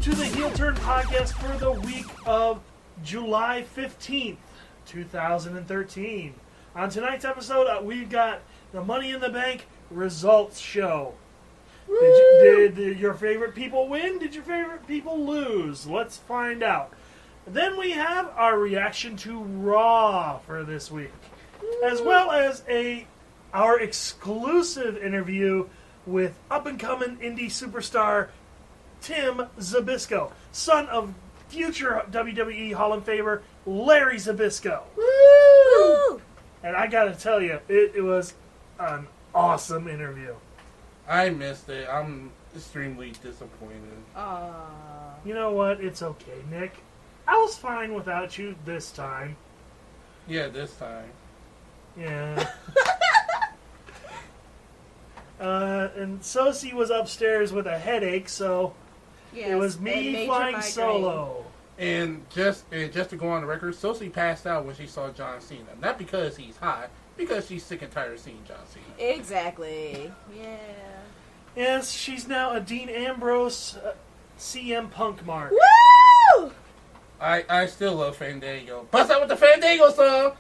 to the Heel Turn podcast for the week of July 15th, 2013. On tonight's episode, we've got the Money in the Bank results show. Did your favorite people win? Did your favorite people lose? Let's find out. Then we have our reaction to Raw for this week, as well as our exclusive interview with up-and-coming indie superstar Tim Zbyszko, son of future WWE Hall of Famer Larry Zbyszko. Woo! And I gotta tell you, it was an awesome interview. I missed it. I'm extremely disappointed. Aww. You know what? It's okay, Nick. I was fine without you this time. Yeah, this time. Yeah. And Sosie was upstairs with a headache, so Yes, it was a me major flying migraine. solo. And just to go on the record, Sosie passed out when she saw John Cena. Not because he's hot, because she's sick and tired of seeing John Cena. Exactly. Yeah. Yes, she's now a Dean Ambrose CM Punk mark. Woo! I still love Fandango. Bust out with the Fandango song!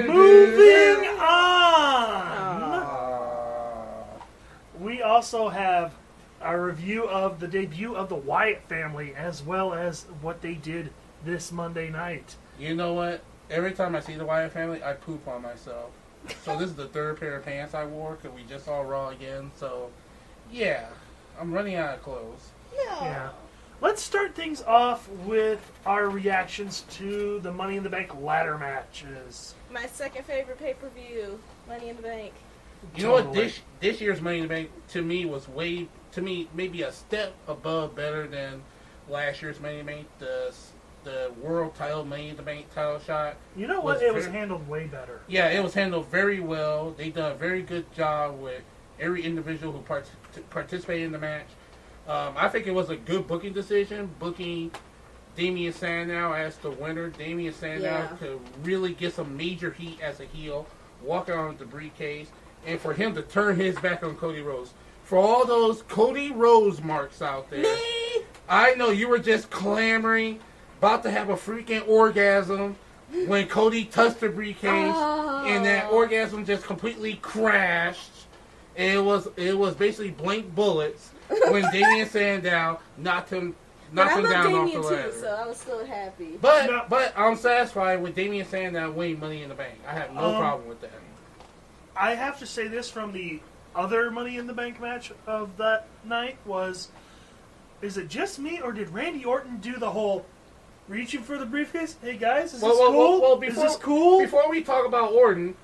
Moving on! We also have a review of the debut of the Wyatt family, as well as what they did this Monday night. You know what? Every time I see the Wyatt family, I poop on myself. So this is the third pair of pants I wore, because we just saw Raw again. So, yeah. I'm running out of clothes. Yeah. Let's start things off with our reactions to the Money in the Bank ladder matches. My second favorite pay-per-view, Money in the Bank. You know what? This year's Money in the Bank, to me, was maybe a step above better than last year's Money in the Bank. The world title, Money in the Bank title shot. You know what? It was handled way better. Yeah, it was handled very well. They done a very good job with every individual who participated in the match. I think it was a good booking decision, booking Damian Sandow as the winner. Damian Sandow could really get some major heat as a heel, walk out with the briefcase, and for him to turn his back on Cody Rhodes. For all those Cody Rhodes marks out there, Me? I know you were just clamoring, about to have a freaking orgasm when Cody touched the briefcase, and that orgasm just completely crashed. It was basically blank bullets when Damian Sandow knocked him down off the ladder. Too, so I was still happy. But I'm satisfied with Damian Sandow winning Money in the Bank. I have no problem with that. I have to say this from the other Money in the Bank match of that night is it just me, or did Randy Orton do the whole reaching for the briefcase? Hey guys, is this cool? Is this cool? Before we talk about Orton,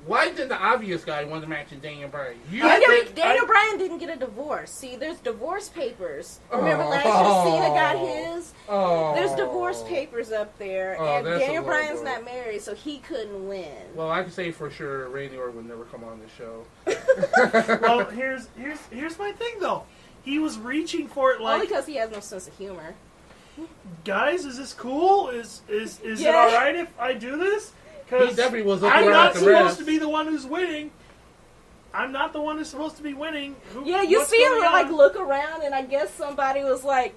why did the obvious guy win the match in Daniel Bryan? Daniel Bryan didn't get a divorce. See, there's divorce papers. Remember last year Cena got his? There's divorce papers up there. And Daniel Bryan's not married, so he couldn't win. Well, I can say for sure Randy Orton would never come on the show. Well, here's my thing, though. He was reaching for it like... Only because he has no sense of humor. Guys, is this cool? Is it alright if I do this? He definitely was looking I'm not at the supposed refs. to be the one who's winning. I'm not the one who's supposed to be winning. You see him like look around, and I guess somebody was like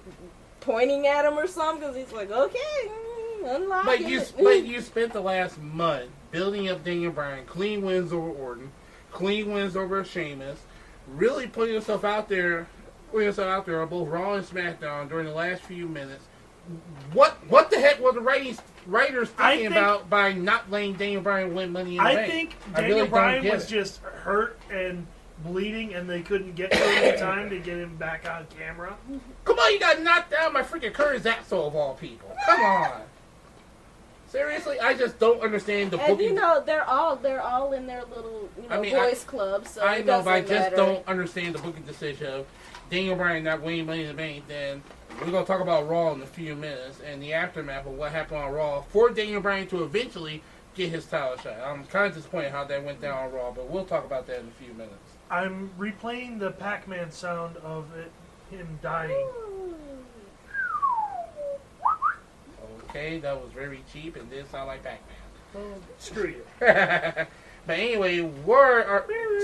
pointing at him or something because he's like, okay, unlock it. But you spent the last month building up Daniel Bryan, clean wins over Orton, clean wins over Sheamus, really putting yourself out there on both Raw and SmackDown during the last few minutes. What the heck were the writers thinking about by not letting Daniel Bryan win Money in the Bank? I think Daniel Bryan was just hurt and bleeding, and they couldn't get to him in time to get him back on camera. Come on, you got knocked down by freaking Curtis Axel of all people. Come on. Seriously, I just don't understand the booking. And they're all in their little boys club. So I know, but I just matter. don't understand the booking decision of Daniel Bryan not winning Money in the Bank. Then we're gonna talk about Raw in a few minutes and the aftermath of what happened on Raw for Daniel Bryan to eventually get his title shot. I'm kind of disappointed how that went down on Raw, but we'll talk about that in a few minutes. I'm replaying the Pac-Man sound of him dying. Okay, that was very cheap and did sound like Pac-Man. Oh, screw you. But anyway,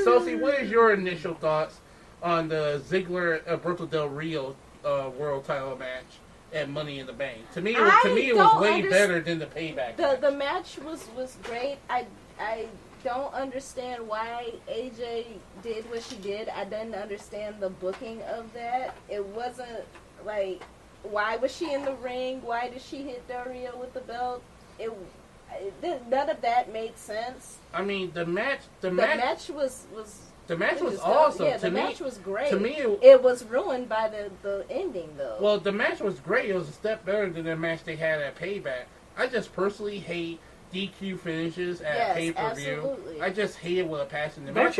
Sophie, what is your initial thoughts on the Ziggler Alberto Del Rio world title match at Money in the Bank. To me, it was way better than the Payback. The match was great. I don't understand why AJ did what she did. I didn't understand the booking of that. It wasn't like, why was she in the ring? Why did she hit Del Rio with the belt? None of that made sense. I mean, the match was awesome. Yeah, the match was great. To me, it was ruined by the ending, though. Well, the match was great. It was a step better than the match they had at Payback. I just personally hate DQ finishes at pay-per-view. Absolutely. I just hate it with a passion. Don't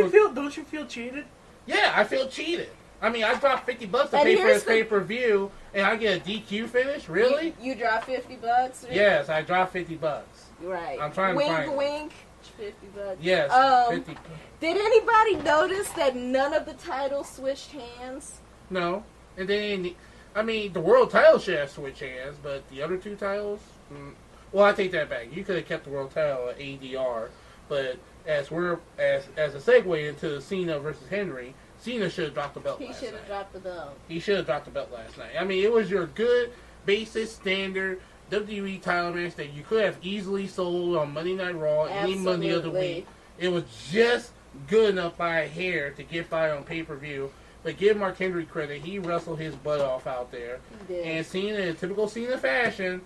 you feel cheated? Yeah, I feel cheated. I mean, I dropped $50 to pay for this pay-per-view, and I get a DQ finish? Really? You dropped $50? Right? Yes, I dropped $50. Right. I'm trying to find it. Wink. $50. Yes, $50. Did anybody notice that none of the titles switched hands? No. And then, I mean, the world title should have switched hands, but the other two titles? Well, I take that back. You could have kept the world title at ADR, but as a segue into Cena versus Henry, Cena should have dropped the belt last night. He should have dropped the belt. He should have dropped the belt last night. I mean, it was your good, basic, standard WWE title match that you could have easily sold on Monday Night Raw any Monday of the week. It was just good enough by a hair to get by on pay-per-view. But give Mark Henry credit. He wrestled his butt off out there. He did. And Cena, in typical Cena fashion,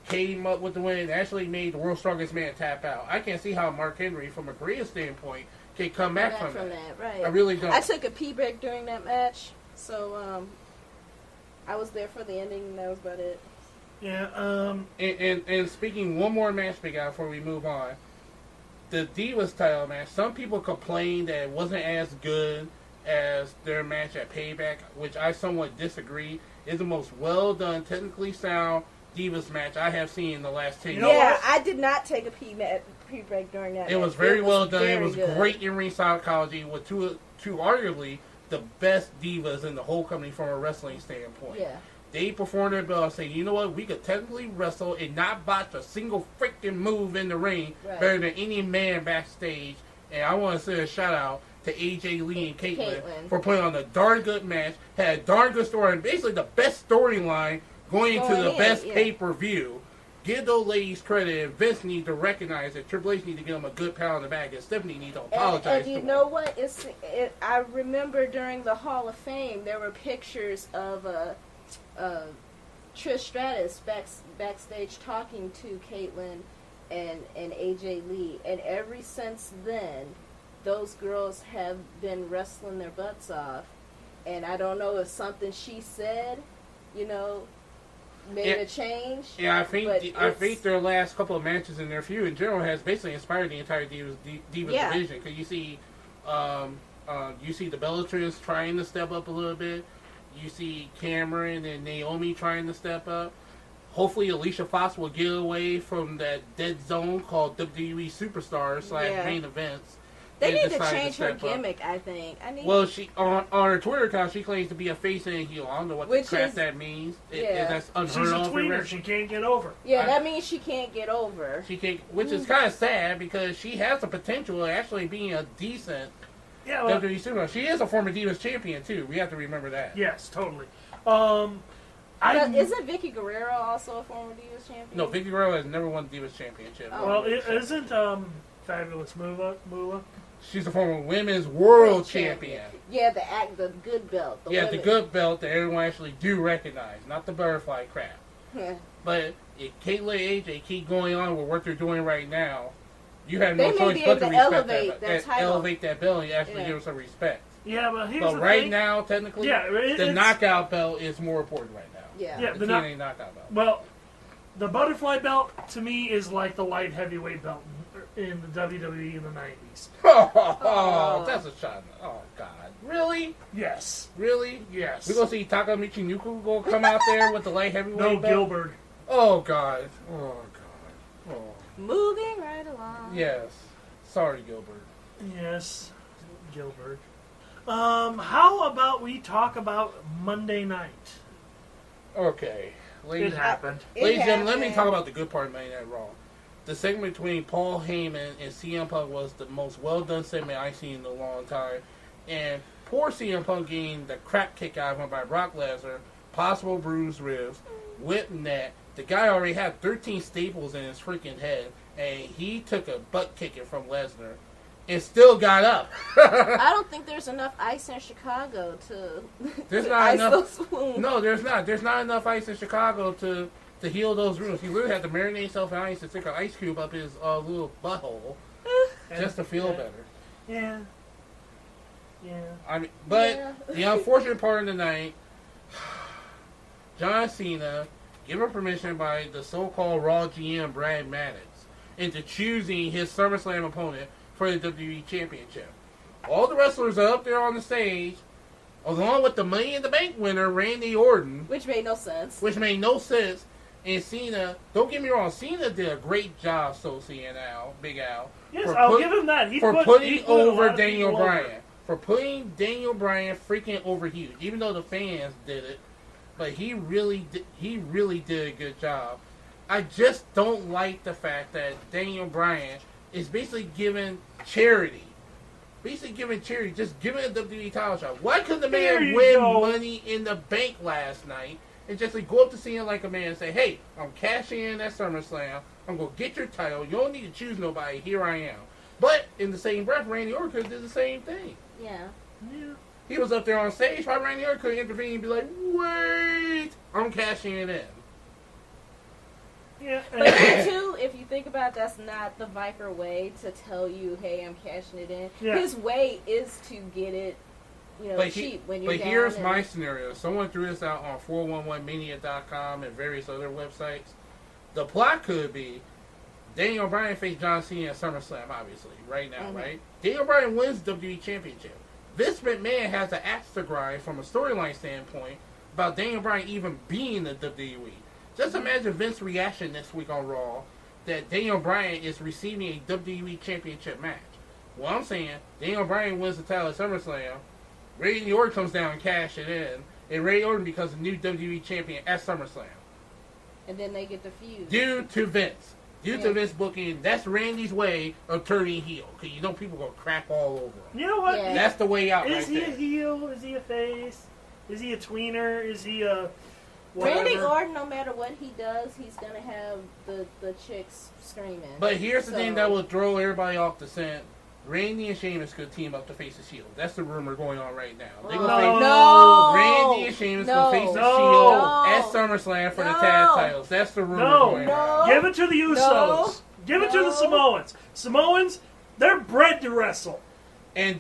came up with the win and actually made the World's Strongest Man tap out. I can't see how Mark Henry, from a career standpoint, can come back from that. Right. I really don't. I took a pee break during that match, so I was there for the ending, and that was about it. Yeah. And speaking one more match we got before we move on, the Divas title match. Some people complained that it wasn't as good as their match at Payback, which I somewhat disagree. It's the most well done, technically sound Divas match I have seen in the last 10 years. Yeah, I did not take a pee break during that match. It was very well done. It was good. Great in-ring psychology with two arguably the best divas in the whole company from a wrestling standpoint. Yeah. They performed their best, saying, you know what, we could technically wrestle and not botch a single freaking move in the ring better than any man backstage. And I want to say a shout out to AJ Lee and Caitlyn for putting on a darn good match, had a darn good story, and basically the best storyline going into the best pay-per-view. Give those ladies credit, and Vince needs to recognize that Triple H needs to give them a good pat on the back, and Stephanie needs to apologize and you know what? I remember during the Hall of Fame, there were pictures of Trish Stratus backstage talking to Caitlyn and AJ Lee, and ever since then, those girls have been wrestling their butts off. And I don't know if something she said, made a change. Yeah, I think their last couple of matches in their feud in general has basically inspired the entire Divas division. Because you see the Bellatrix trying to step up a little bit. You see Cameron and Naomi trying to step up. Hopefully Alicia Fox will get away from that dead zone called WWE Superstars / main events. They need to change her gimmick, I think. Well, she on her Twitter account, she claims to be a face and a heel. I don't know what the crap that means. That's unheard She's a of. tweener. She can't get over. Yeah, that means she can't get over. She can't, which is kind of sad because she has the potential of actually being a decent WWE superstar. She is a former Divas champion too. We have to remember that. Yes, totally. Isn't Vicky Guerrero also a former Divas champion? No, Vicky Guerrero has never won the Divas championship. Oh, well, isn't Fabulous Moolah? She's a former women's world champion. Yeah, the good belt. The good belt that everyone actually do recognize, not the butterfly crap. But if Caitlyn and AJ keep going on with what they're doing right now, you have no choice but to respect elevate that belt and actually give them some respect. Yeah, but here's but the right thing. now, technically, the knockout belt is more important right now. Yeah, the TNA knockout belt. Well, the butterfly belt to me is like the light heavyweight belt in the WWE in the 90s. Oh, that's a shot. Oh, God. Really? Yes. Really? Yes. We're going to see Taka Michinoku go come out there with the light heavyweight belt? No, Gilbert. Oh, God. Oh, God. Oh. Moving right along. Yes. Sorry, Gilbert. Yes, Gilbert. How about we talk about Monday night? Okay. It happened. Ladies and gentlemen, let me talk about the good part of Monday Night Raw. The segment between Paul Heyman and CM Punk was the most well-done segment I've seen in a long time. And poor CM Punk getting the crap kicked out of him by Brock Lesnar, possible bruised ribs, whip net. The guy already had 13 staples in his freaking head, and he took a butt kicking from Lesnar and still got up. I don't think there's enough ice in Chicago to, there's to not ice enough. those wounds. No, there's not. There's not enough ice in Chicago to heal those wounds. He literally had to marinate himself in ice and stick an ice cube up his little butthole just to feel better. Yeah. Yeah. I mean, but the unfortunate part of the night, John Cena, given permission by the so-called Raw GM Brad Maddox into choosing his SummerSlam opponent for the WWE Championship. All the wrestlers are up there on the stage, along with the Money in the Bank winner, Randy Orton. Which made no sense. And Cena, don't get me wrong, Cena did a great job associating Big Al. Yes, I'll give him that. He put over Daniel Bryan. For putting Daniel Bryan freaking over huge. Even though the fans did it. But he really did a good job. I just don't like the fact that Daniel Bryan is basically giving charity. Just giving a WWE title shot. Why couldn't the man win Money in the Bank last night and just go up to Cena like a man and say, hey, I'm cashing in at SummerSlam. I'm going to get your title. You don't need to choose nobody. Here I am. But in the same breath, Randy Orton could have did the same thing. Yeah. He was up there on stage. Why Randy Orton could intervene and be like, wait, I'm cashing it in. Yeah. But too, if you think about it, that's not the Viper way to tell you, hey, I'm cashing it in. Yeah. His way is to get it, cheap when you're down. But here's my scenario. Someone threw this out on 411mania.com and various other websites. The plot could be Daniel Bryan faced John Cena at SummerSlam, obviously, right now, right? Daniel Bryan wins WWE Championship. Vince McMahon has an axe to grind from a storyline standpoint about Daniel Bryan even being in the WWE. Just imagine Vince's reaction next week on Raw that Daniel Bryan is receiving a WWE Championship match. Well, I'm saying Daniel Bryan wins the title at SummerSlam, Randy Orton comes down and cash it in, and Randy Orton becomes the new WWE Champion at SummerSlam. And then they get the feud. Due to Vince. Due to Vince booking, that's Randy's way of turning heel. Because people go crap all over him. You know what? Yeah. That's the way out Is he a heel? Is he a face? Is he a tweener? Is he a whatever? Randy Orton, no matter what he does, he's going to have the chicks screaming. But here's the thing that will throw everybody off the scent. Randy and Sheamus could team up to face the Shield. That's the rumor going on right now. They Randy and Sheamus will face the Shield at SummerSlam for the tag titles. That's the rumor going on. Give it to the Usos. Give it to the Samoans. Samoans, they're bred to wrestle. And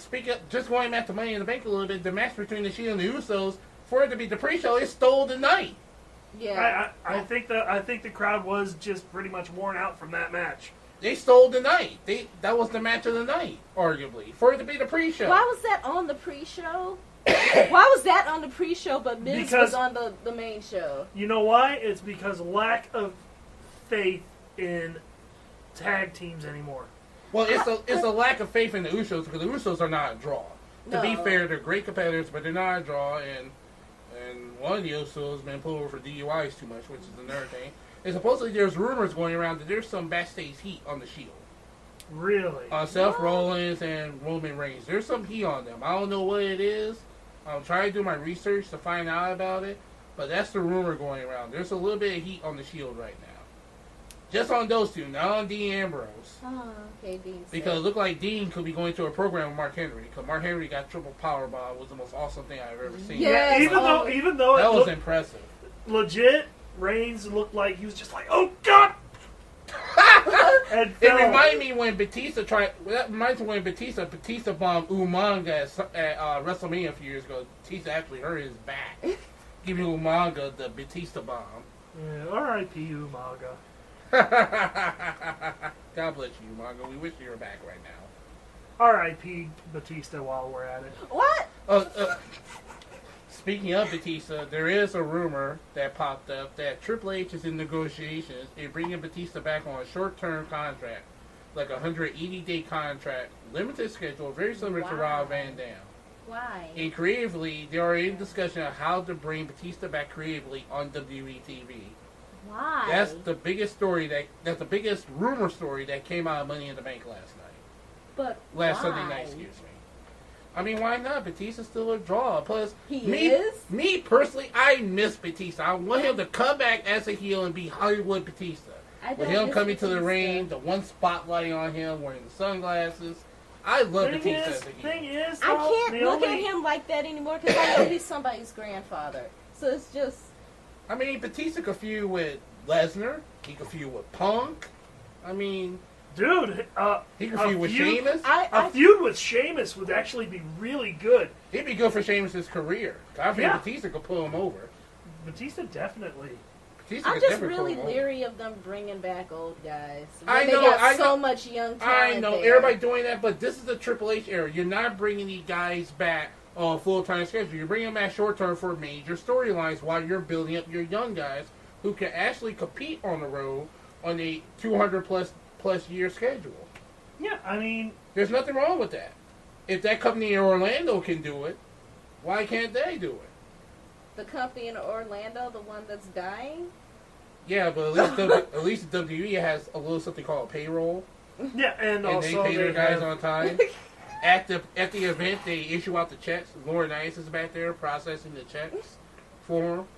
speaking of, just going back to Money in the Bank a little bit, the match between the Shield and the Usos, for it to be the pre-show, it stole the night. Yeah, I think the crowd was just pretty much worn out from that match. They stole the night. That was the match of the night, arguably, for it to be the pre-show. Why was that on the pre-show? Why was that on the pre-show, but Miz was on the main show? You know why? It's because lack of faith in tag teams anymore. Well, it's a lack of faith in the Usos because the Usos are not a draw. To be fair, they're great competitors, but they're not a draw. And one of the Usos has been pulled over for DUIs too much, which is another thing. And supposedly there's rumors going around that there's some backstage heat on the Shield. Really? On Seth Rollins and Roman Reigns. There's some heat on them. I don't know what it is. I'm trying to do my research to find out about it. But that's the rumor going around. There's a little bit of heat on the Shield right now. Just on those two, not on Dean Ambrose. Oh, okay, Dean. Because it looked like Dean could be going to a program with Mark Henry. Because Mark Henry got triple powerbomb. Was the most awesome thing I've ever seen. Yes. Even though that was impressive. Legit, Reigns looked like he was just like, oh God! It reminded me when Batista Batista bombed Umaga at WrestleMania a few years ago. Batista actually hurt his back, giving Umaga the Batista bomb. Yeah, R.I.P. Umaga. God bless you, Umaga. We wish you were back right now. R.I.P. Batista while we're at it. What? Speaking of Batista, there is a rumor that popped up that Triple H is in negotiations in bringing Batista back on a short-term contract, like a 180-day contract, limited schedule, very similar to Rob Van Dam. Why? And creatively, they are in discussion of how to bring Batista back creatively on WWE TV. Why? That's the biggest story that's the biggest rumor story that came out of Money in the Bank last night. But last Sunday night, excuse me. I mean, why not? Batista's still a draw. Plus, me personally, I miss Batista. I want him to come back as a heel and be Hollywood Batista. With him coming to the ring, the one spotlight on him, wearing the sunglasses. I love Batista as a heel. I can't look at him like that anymore because I know he's somebody's grandfather. So it's just... I mean, Batista could feud with Lesnar. He could feud with Punk. I mean... Dude, he could feud with Sheamus. A feud with Sheamus would actually be really good. It'd be good for Sheamus' career. I think Batista could pull him over. Batista definitely. I'm just really leery of them bringing back old guys. I know. They got so much young talent. I know. There. Everybody doing that, but this is the Triple H era. You're not bringing these guys back on a full-time schedule. You're bringing them back short-term for major storylines while you're building up your young guys who can actually compete on the road on a 200-plus year schedule. Yeah, I mean... There's nothing wrong with that. If that company in Orlando can do it, why can't they do it? The company in Orlando, the one that's dying? Yeah, but at least WWE has a little something called payroll. Yeah, and also they pay their guys on time. At the event, they issue out the checks. Lauren Nice is back there processing the checks for them.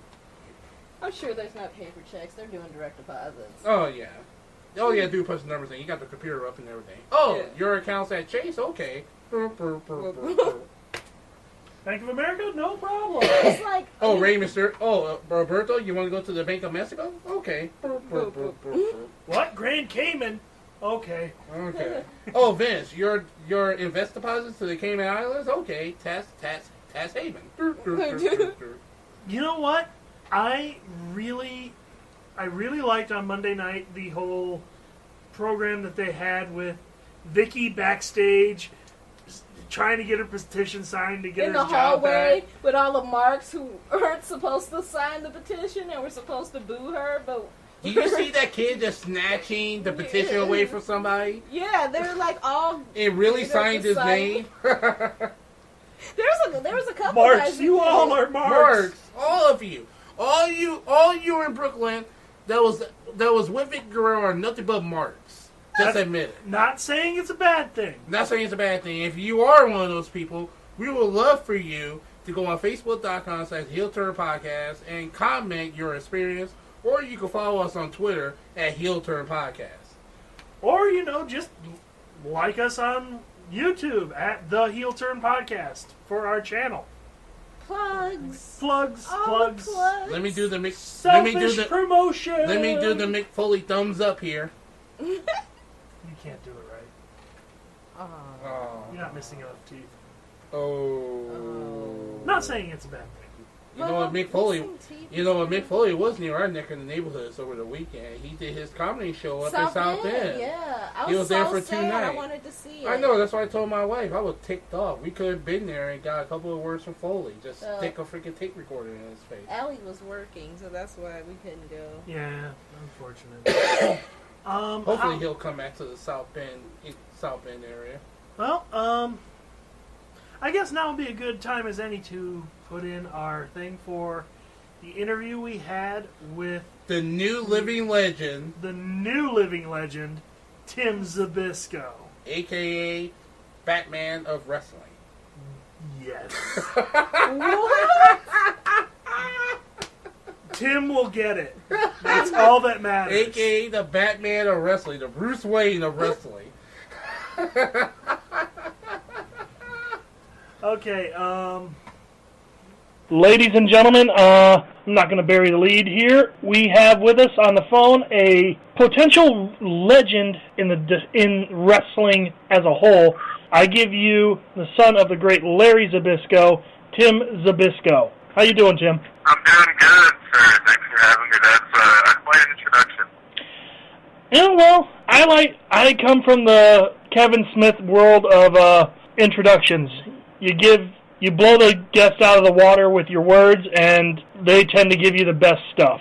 I'm sure there's not paper checks. They're doing direct deposits. Oh, yeah. Oh, yeah, do punch the numbers in. You got the computer up and everything. Oh, your account's at Chase? Okay. Bank of America? No problem. It's like... Oh, Rey Mysterio. Oh, Roberto, you want to go to the Bank of Mexico? Okay. What? Grand Cayman? Okay. Okay. Oh, Vince, your invest deposits to the Cayman Islands? Okay. Tax haven. You know what? I really liked on Monday night the whole program that they had with Vicky backstage trying to get her petition signed to get in her the job hallway back. with all the marks who weren't supposed to sign the petition and were supposed to boo her, but... Did you see that kid just snatching the petition away from somebody? Yeah, they were like all... It really signed his name. There was a couple Marks, guys... you all are Marks. All of you. All you in Brooklyn that was with Vic Guerrero are nothing but Marks. Just admit it. Not saying it's a bad thing. Not saying it's a bad thing. If you are one of those people, we would love for you to go on Facebook.com/HeelTurnPodcast and comment your experience, or you can follow us on Twitter at HeelTurnPodcast. Or, just like us on YouTube at The Heel Turn Podcast for our channel. Plugs. Plugs. Let me do the promotion. Let me do the Mick Foley thumbs up here. You can't do it right. Oh. You're not missing enough teeth. Oh. Not saying it's a bad thing. You know what Mick Foley was near our neck in the neighborhoods over the weekend. He did his comedy show up in South End. Yeah, he was there for 2 nights. I wanted to see it. I know. That's why I told my wife I was ticked off. We could have been there and got a couple of words from Foley. Just stick a freaking tape recorder in his face. Allie was working, so that's why we couldn't go. Yeah, unfortunate. Hopefully he'll come back to the South Bend area. Well, I guess now would be a good time as any to put in our thing for the interview we had with the new living legend, Tim Zbyszko, a.k.a. Batman of Wrestling. Yes. What? Tim will get it. That's all that matters. A.k.a. the Batman of Wrestling, the Bruce Wayne of Wrestling. Okay, ladies and gentlemen, I'm not going to bury the lead here. We have with us on the phone a potential legend in wrestling as a whole. I give you the son of the great Larry Zbyszko, Tim Zbyszko. How you doing, Tim? I'm doing good, sir. Thanks for having me. That's quite an introduction. Yeah, well, I come from the Kevin Smith world of introductions. You blow the guests out of the water with your words, and they tend to give you the best stuff.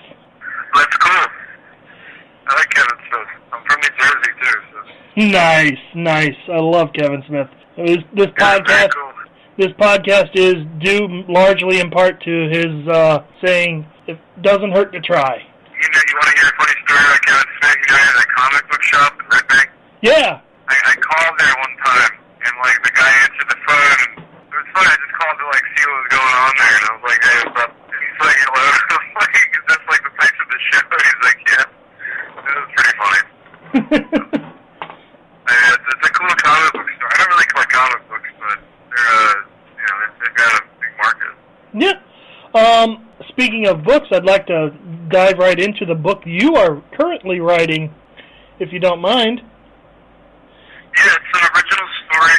That's cool. I like Kevin Smith. I'm from New Jersey, too. So. Nice. I love Kevin Smith. This Cool. podcast is due largely in part to his saying, "It doesn't hurt to try." You want to hear a funny story about Kevin Smith? He had a comic book shop in Red Bank. Yeah. I called there one time, and the guy answered the phone, and funny. I just called to like see what was going on there, and I was like, "Hey, what's up?" And he's like, "Hello." I was like, "Is this like the place of the show?" He's like, "Yeah." It was pretty funny. It's a cool comic book store. I don't really collect comic books, but they're they've got a big market. Yeah. Speaking of books, I'd like to dive right into the book you are currently writing, if you don't mind. Yeah, it's an original story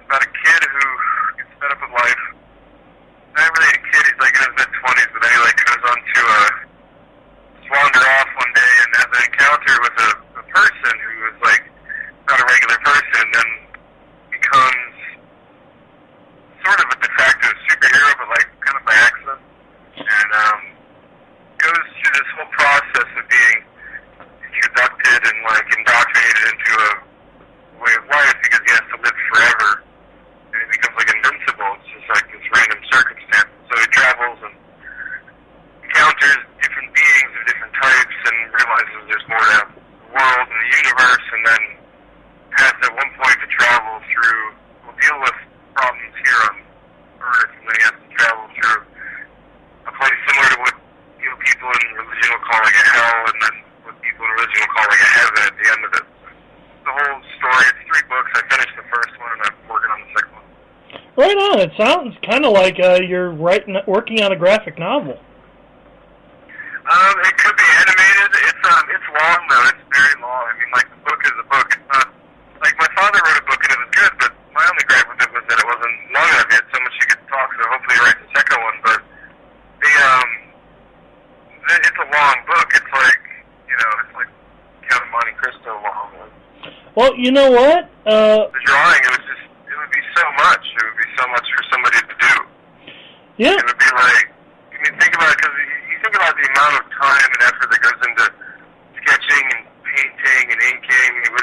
about a kid who gets fed up with life. Not really a kid, he's like in his mid-20s, but then he like goes on to wander off one day and has an encounter with a person who is like not a regular person, and then becomes sort of a de facto superhero, but like kind of by accident. And goes through this whole process of being introduced and like indoctrinated into a way of life because he has to live forever, and he becomes like invincible. It's just like this random circumstance. So he travels and encounters different beings of different types and realizes there's more to the world and the universe, and then has at one point to travel through, will deal with problems here on Earth, and then he has to travel through a place similar to what people in religion will call like a hell, and then what people in religion will call like a heaven at the end of it. The whole story, it's 3 books. I finished the first one, and I'm working on the second one. Right on. It sounds kind of like you're working on a graphic novel. It could be animated. It's long though. It's very long. I mean, like the book is a book. It's not like my father wrote a book and it was good, but my only gripe with it was that it wasn't long enough. He had so much he could talk, so hopefully he writes a second one. But it's a long book. It's like it's like Count of Monte Cristo long. Well, you know what? The drawing, it would be so much. It would be so much for somebody to do. Yeah. It would be like, I mean, think about it, because you think about the amount of time and effort that goes into sketching and painting and inking. It'd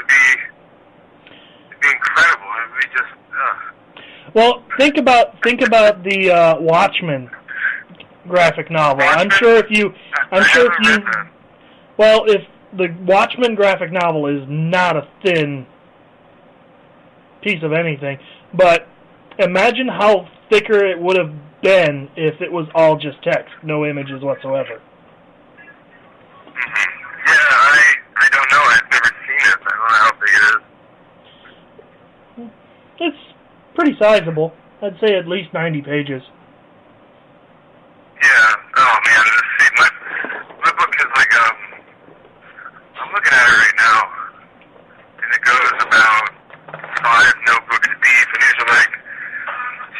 be incredible. It would be just, Well, think about the Watchmen graphic novel. Watchmen? Well, if the Watchmen graphic novel is not a thin piece of anything, but imagine how thicker it would have been if it was all just text, no images whatsoever. Mm-hmm. Yeah, I don't know. I've never seen it. I don't know how big it is. It's pretty sizable. I'd say at least 90 pages. Yeah. Oh man, my book is like I'm looking at it right now, and it goes about 5 notebooks deep, and these are like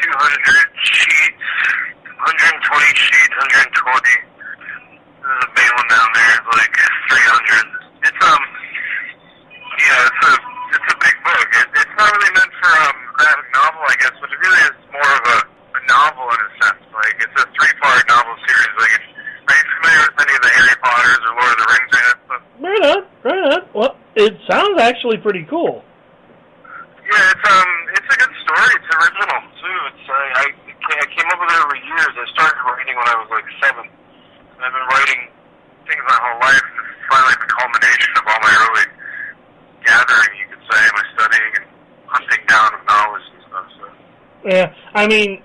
200 sheets, 120 sheets, 120. There's a big one down there. It's like 300. It's it's a big book. It's not really meant for graphic novel, I guess, but it really is more of a novel in a sense. Like it's a 3-part novel series. Like, are you familiar with any of the Harry Potters or Lord of the Rings or that stuff? Right on. Well, it sounds actually pretty cool. Yeah, it's a good story. It's original too. I came up with it over years. I started writing when I was like 7. And I've been writing things my whole life. And it's finally the culmination of all my early gathering, you could say, my studying and hunting down of knowledge and stuff. So. Yeah, I mean,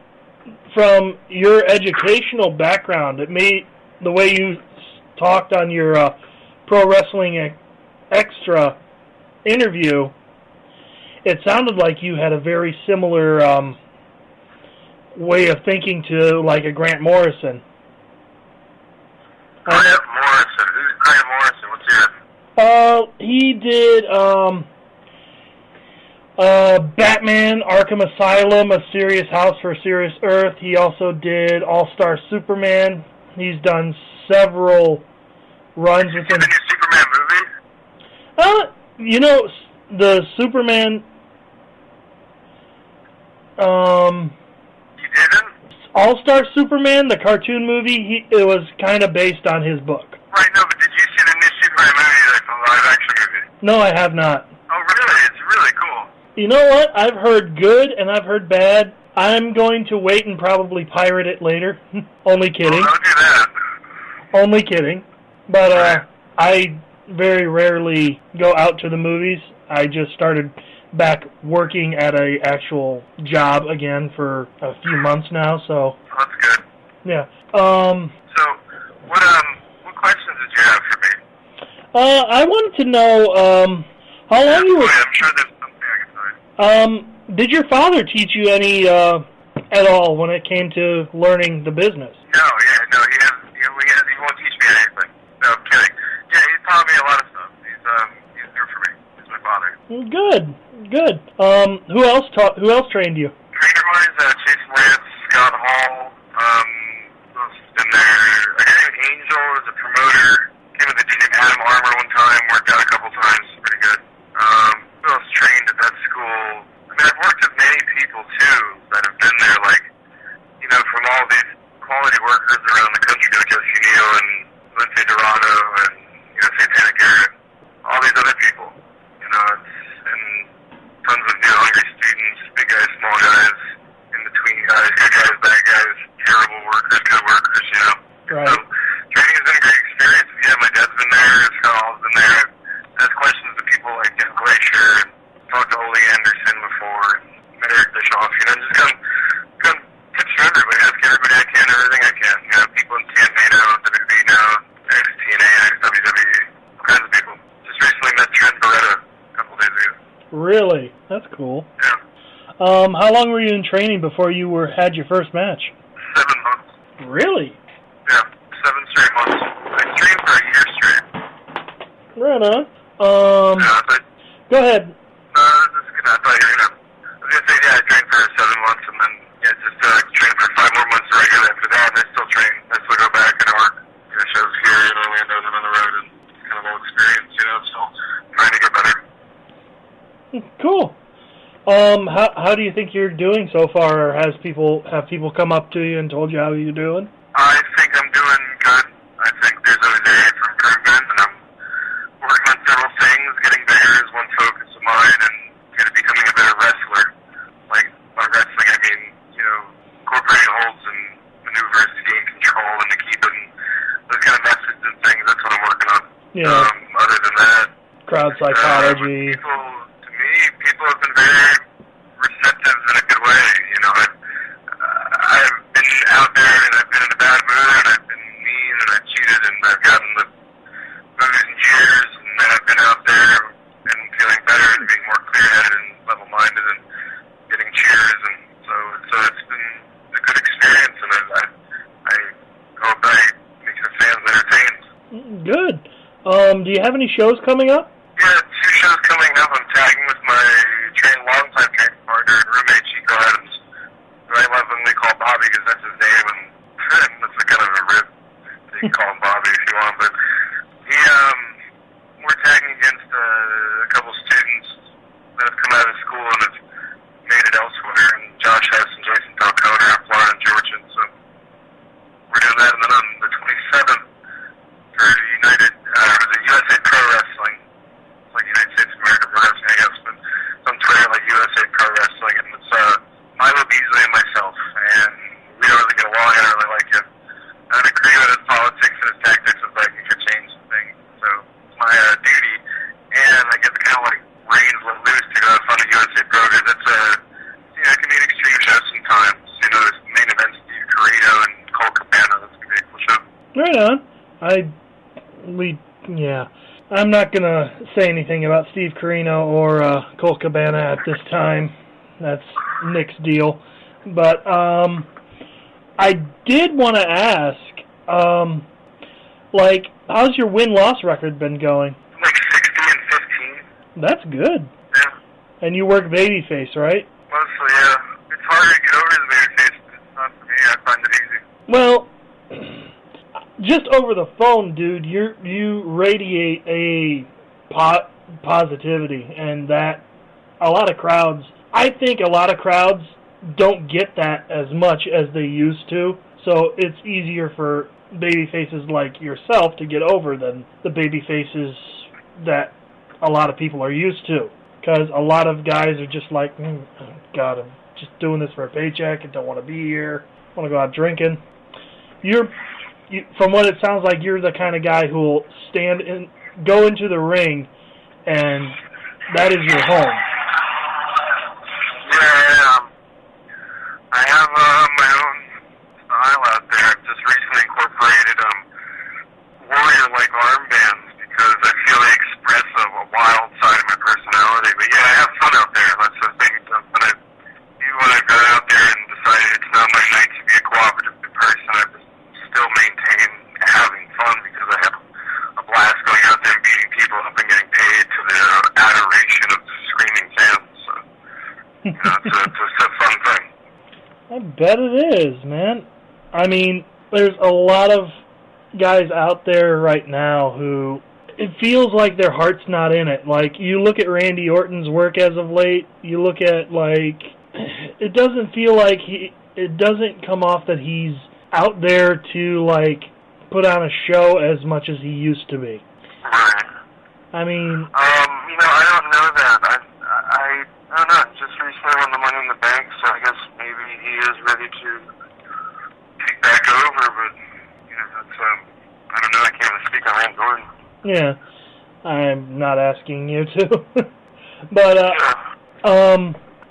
from your educational background, the way you talked on your Pro Wrestling Extra interview, it sounded like you had a very similar way of thinking to like a Grant Morrison. Grant Morrison. Who's Grant Morrison? What's he? He did Batman, Arkham Asylum, A Serious House for a Serious Earth. He also did All-Star Superman. He's done several runs within... The new Superman movie? The Superman... You didn't? All-Star Superman, the cartoon movie, it was kind of based on his book. Right, no, but did you see the new Superman movie, like the live-action movie? No, I have not. Oh, really? It's really cool. You know what? I've heard good and I've heard bad. I'm going to wait and probably pirate it later. Only kidding. Oh, don't do that. Only kidding. But I very rarely go out to the movies. I just started back working at a actual job again for a few months now. So That's good. yeah. So, what questions did you have for me? I wanted to know how long you were. I'm sure there's something I can tell you. Did your father teach you any at all when it came to learning the business? No, he won't teach me anything. No, I'm kidding. Yeah, he taught me a lot of stuff. He's there for me. He's my father. Good. Who else trained you? Trainer-wise, Jason Lance, Scott Hall, who else has been there? A guy named Angel is a promoter. Came with a dude named Adam Armour one time, worked out a couple times, pretty good. Who else trained at that school? I mean, I've worked with many people, too, that have been there, like, from all these quality workers around the country, like Jesse Neal and Lindsay Dorado and, Santana Garrett, all these other people, and tons of new hungry students, big guys, small guys, in between guys, good guys, bad guys, terrible workers, good workers, Right. So, training has been a great experience. Yeah, my dad's been there, Scott Hall's been there. Asked questions to people like Glacier, and talked to Ole Anderson before, and met Eric Bischoff, just come tips from everybody, ask everybody I can, everything I can. People in TNA now, WWE now, ex-TNA, ex-WWE, all kinds of people. Just recently met Trent Beretta a couple days ago. Really? That's cool. Yeah. How long were you in training before you had your first match? 7 months. Really? Yeah, 7 straight months. I trained for a year straight. Right on. Go ahead. That's good. I thought you were I was going to say, I trained for 7 months, and then, just trained for 5 more months regular after that, and I still train. I still go back and I work shows here in Orlando and on the road, and it's kind of all experience, still trying to get better. Cool. How do you think you're doing so far? Or have people come up to you and told you how you're doing? I think I'm doing good. I think there's always area for improvement, and I'm working on several things. Getting better is one focus of mine, and becoming a better wrestler. Like, by wrestling, I mean, incorporating holds and maneuvers to gain control and to keep them, those kind of methods and things. That's what I'm working on. Yeah. Other than that, crowd psychology. People have been very receptive in a good way. I've been out there and I've been in a bad mood and I've been mean and I've cheated and I've gotten the movies and cheers, and then I've been out there and feeling better and being more clear-headed and level-minded and getting cheers, and so it's been a good experience, and I hope I make the fans entertained. Good. Do you have any shows coming up? Yeah, 2 shows coming up. I'm tagging with my longtime training partner and roommate, Chico Adams, who I lovingly call Bobby because that's his name, and that's a kind of a rip. You can call him Bobby if you want, but we're tagging against a couple students that have come out of school and have made it elsewhere, and Josh Hess and Jason Falcone are in Florida and Georgia, so we're doing that, and then on the 27th for the USA Pro Wrestling. It's like United States of America Pro Wrestling, I guess, but it's on Twitter like USA Pro Wrestling, and it's Milo Beasley and myself, and we don't really get along. I don't really like him. I don't agree with his politics and his tactics of like he could change things, so it's my duty, and I get to kind of like reins let loose to go have fun at USA Pro, because it's it can be an extreme show sometimes. There's main event Steve Carino and Cole Cabana. That's gonna be a cool show. Right on. I'm not gonna say anything about Steve Carino or Cole Cabana at this time. That's Nick's deal. But I did want to ask, how's your win-loss record been going? Like 60 and 15. That's good. Yeah. And you work babyface, right? Mostly, yeah. It's hard to get over the babyface, but it's not for me. I find it easy. Well, just over the phone, dude, you radiate a positivity, and that I think a lot of crowds don't get that as much as they used to, so it's easier for baby faces like yourself to get over than the baby faces that a lot of people are used to, because a lot of guys are just like, God, I'm just doing this for a paycheck and don't want to be here, I want to go out drinking. From what it sounds like, you're the kind of guy who will go into the ring, and that is your home. bet it is, man. I mean, there's a lot of guys out there right now who it feels like their heart's not in it. Like, you look at Randy Orton's work as of late, you look at, like, it doesn't feel like it doesn't come off that he's out there to, like, put on a show as much as he used to be. Right. I mean... I don't know that. I don't know. Just recently won the Money in the Bank, so I guess maybe he is ready to take back over, but, that's, I don't know. I can't even speak on Randy Orton. Yeah, I'm not asking you to. But,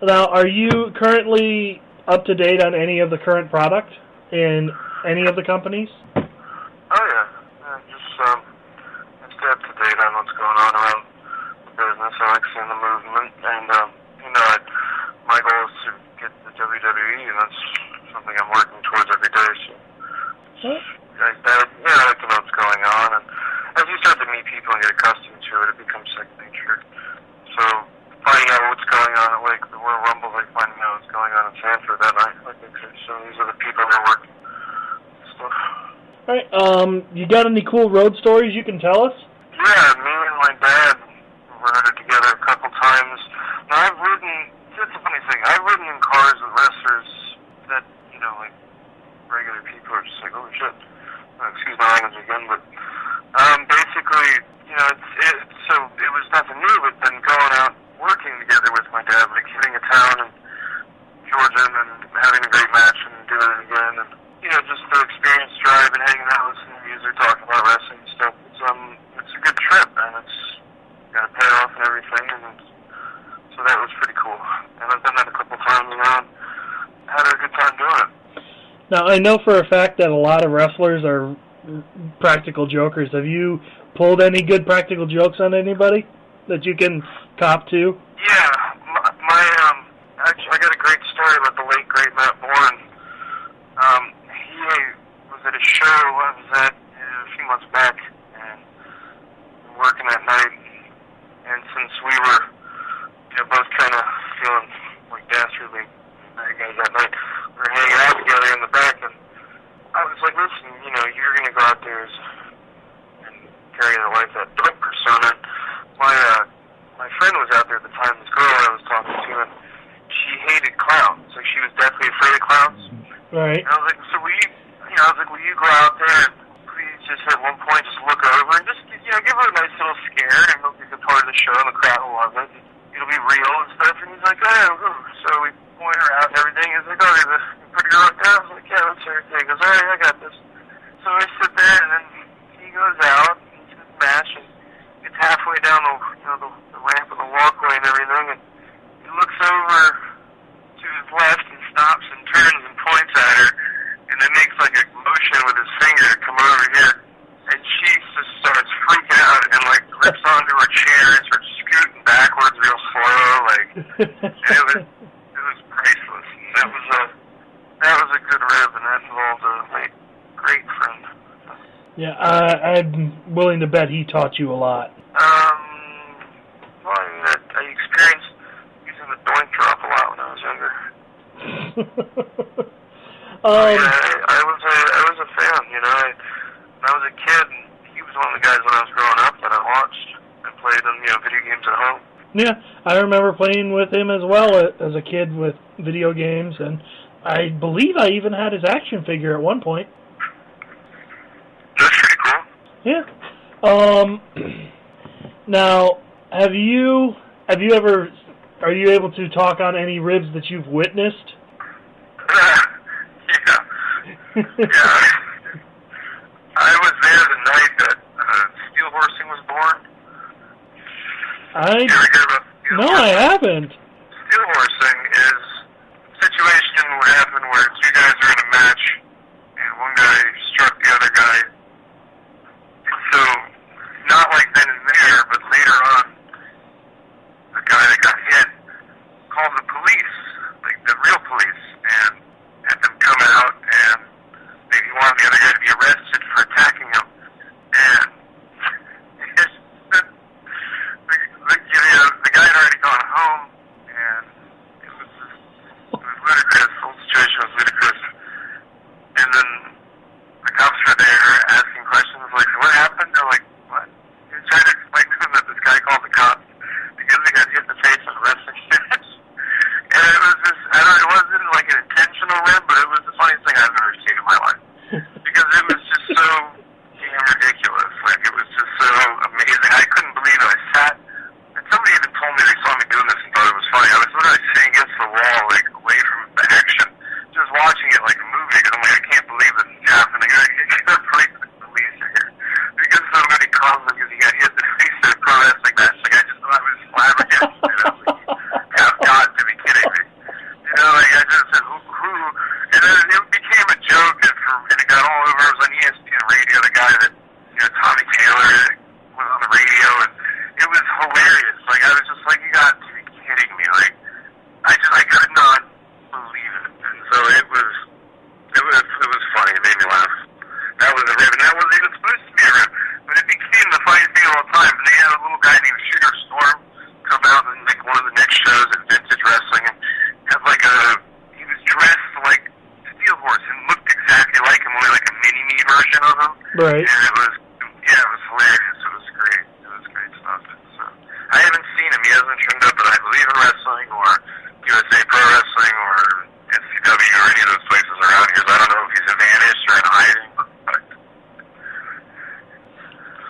now, are you currently up to date on any of the current product in any of the companies? Oh, yeah. Just stay up to date on what's going on around the business. I like seeing the movement, and, my goal is to get the WWE, and that's something I'm working towards every day, so... Huh? I like to know what's going on, and as you start to meet people and get accustomed to it, it becomes second nature. So, finding out what's going on at, like, the Royal Rumble, like, finding out what's going on in Sanford that night, like, so these are the people who are working stuff. Alright, you got any cool road stories you can tell us? Yeah, me and my dad rode together a couple times. Now, it's a funny thing, I've ridden in cars with wrestlers that, like, regular people are just like, oh shit. Excuse my language again, but basically, so it was nothing new, but then going out working together with my dad, like hitting a town in Georgia and then having a great match and doing it again, and just the experience driving, hanging out, listening to music, talking about wrestling and stuff. It's a good trip, and it's got a payoff and everything, and so that was pretty cool. And I've done that a couple times around. Had a good time doing it. Now, I know for a fact that a lot of wrestlers are practical jokers. Have you pulled any good practical jokes on anybody that you can cop to? Yeah, actually, I got a great story about the late, great Matt Bourne. He was at a show I was at a few months back, and working that night, and since we were, both kind of feeling like dastardly bad guys that night, we were hanging out together in the back, and I was like, listen, you're going to go out there and carry the life, that dark persona. My friend was out there at the time, this girl I was talking to, and she hated clowns. Like, she was deathly afraid of clowns. Right. And I was like, so will you go out there and please just at one point just look over and just, give her a nice little scare, and it'll be a good part of the show, and the crowd will love it. It'll be real and stuff. And he's like, oh, yeah. So we point her out and everything. He's like, oh, there's a pretty girl up there. I was like, yeah, that's everything. He goes, all right, I got this. So I sit there, and then he goes out, and he's in the match, and gets halfway down the ramp and the walkway and everything, and he looks over to his left and stops and turns and points at her, and then makes like a motion with his finger to come over here, and she just starts freaking out and like grips onto her chair and starts scooting backwards real slow, like, and it was priceless. And that was a good rib, and that involved a great friend. Yeah, I'm willing to bet he taught you a lot. Well, I experienced using the doink drop a lot when I was younger. I was a fan, when I was a kid, he was one of the guys when I was growing up that I watched and played on, video games at home. Yeah, I remember playing with him as well as a kid with video games, and I believe I even had his action figure at one point. That's pretty cool. Yeah. Now, are you able to talk on any ribs that you've witnessed? Yeah. Yeah. I was there the night that steel horsing was born. You ever hear about steel horsing? I haven't. Steel horsing is a situation would happen where two guys are in a match, and one guy struck the other guy. So, not like then and there, but later on, the guy that got hit called the police, like the real police, and had them come out, and he wanted the other guy to be arrested for attacking him. And the guy had already gone home,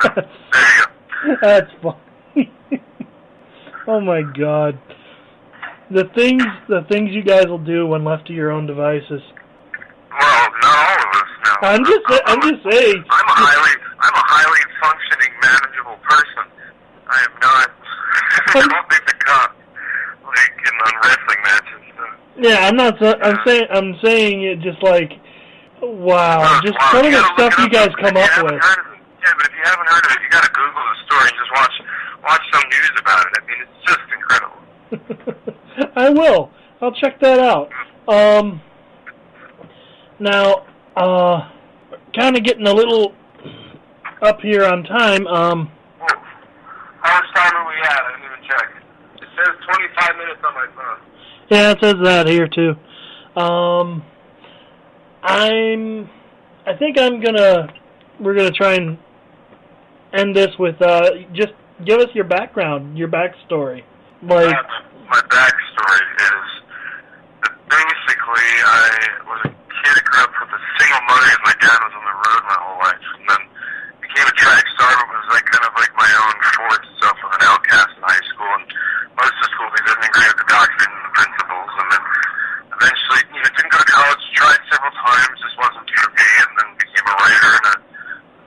So, there you go. That's funny. Oh my God. The things you guys will do when left to your own devices. Well, not all of us, no. I'm just saying. I'm a highly functioning, manageable person. I am not calling the cops like in wrestling matches. So. Yeah, I'm not. I'm saying it just like, wow, just wow, some of the stuff you guys come up with. Yeah, but if you haven't heard of it, you got to Google the story and just watch some news about it. I mean, it's just incredible. I will. I'll check that out. Now, kind of getting a little up here on time. How much time are we at? I didn't even check. It says 25 minutes on my phone. Yeah, it says that here too. I think we're gonna try and end this with just give us your background, your backstory. Like my backstory is that basically I was a kid who grew up with a single mother because my dad was on the road my whole life, and then became a track star, but was like kind of like my own forced self of an outcast in high school, and most of the school they didn't agree with the doctrine and the principles, and then eventually, didn't go to college, tried several times, just wasn't for me, and then became a writer and a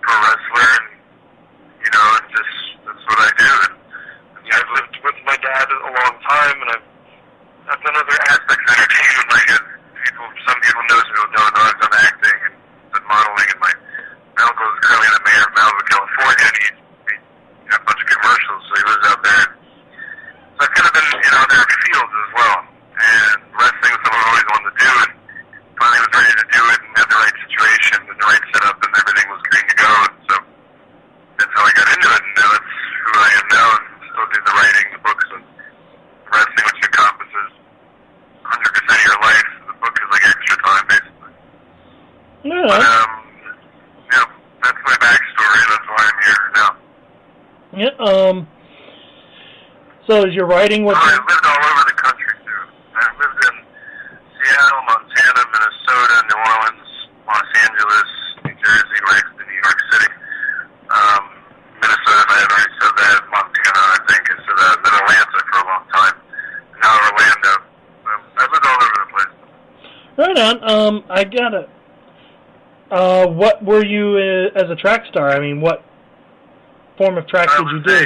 pro wrestler, and and just that's what I do. And I've lived with my dad a long time, and I've done other aspects of entertainment, like some people know, some people don't know. I've done acting and done modeling, and my uncle is currently the mayor of Malibu, California, and he a bunch of commercials, so he lives out there. So I've kind of been in other fields as well, and wrestling was something I always wanted to do, and finally was ready to do it, and had the right situation, and the right setup, and everything was green to go, and so that's how I got into it, and now that's who I am now, and still do the writing, the books, and wrestling, which encompasses 100% of your life. The book is like extra time, basically. yeah. But, that's my backstory, that's why I'm here now. Yeah. So is your writing what? I've lived all over the country, too. I've lived in Seattle, Montana, Minnesota, New Orleans, Los Angeles, New Jersey, right to New York City. Minnesota, I had already said that. Montana, I think, I said that. Then Atlanta for a long time. And now Orlando. I've lived all over the place. Right on. I got it. What were you as a track star? I mean, what form of track did you do?